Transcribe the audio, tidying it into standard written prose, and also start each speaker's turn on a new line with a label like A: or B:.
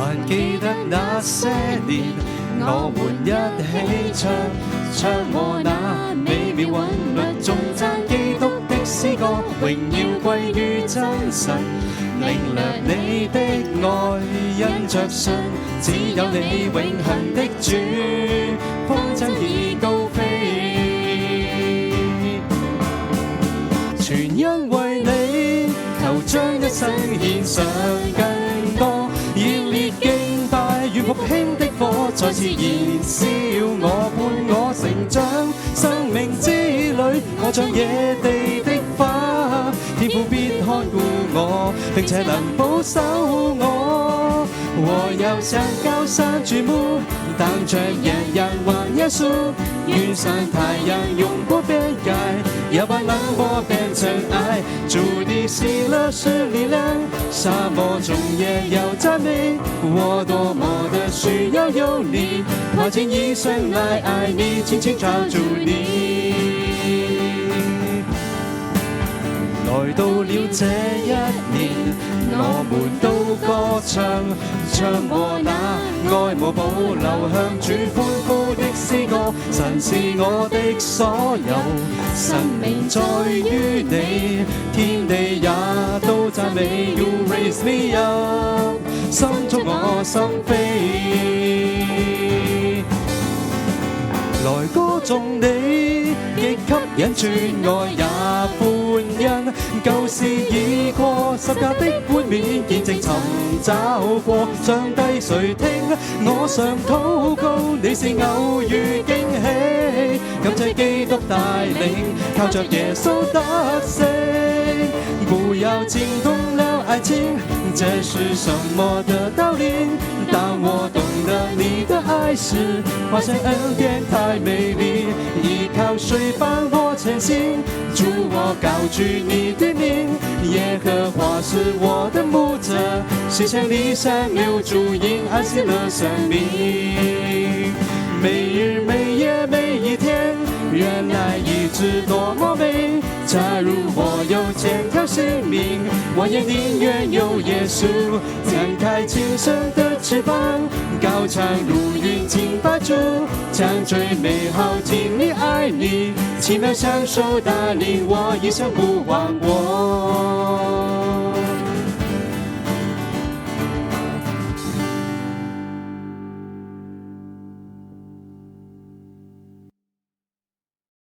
A: 還記得那些年，我們一起唱和那美妙韻律，頌讚基督的詩歌，榮耀歸於真神。領略你的愛，因着信，只有你永恆的主，風箏已高飛，全因為你，求將一生獻上更多，熱烈敬拜與復興的火，再次燃燒我，伴我成長，生命之旅，我像野地的花，天父必看顧我，並且能保守我。我要向高山舉目，當着炎陽望耶穌，雲上太陽永不變改，要把冷漠變成愛。主的喜樂是力量，沙漠中也要讚美。我多麼的需要有你，花盡一生來愛你，緊緊抓住你。來到了這一年，我們都歌唱，唱和那愛無保留向主歡呼的詩歌。神是我的所有，生命在於你，天地也都讚美。You raise me up， 心中我心飛，來歌頌你，極吸引，全愛也歡欣。舊事已過，十架的冠冕，見證尋找過。上帝誰聽我常禱告，你是偶遇驚喜，感謝基督帶領，靠着耶穌得勝。不要驚動了愛情，這是什麼的道理？當我懂得你的愛時，發現恩典太美麗，依靠誰伴我前行？主，我高舉你的名，耶和華是我的牧者，世上離山流主因安息了生命。每日每夜每一天，原來一直多麼美。假如我有千條性命，我也寧願有耶穌，展開今生的翅膀，高唱如雲敬拜主，將最美好經歷愛你，奇妙享受帶領我一生不忘我。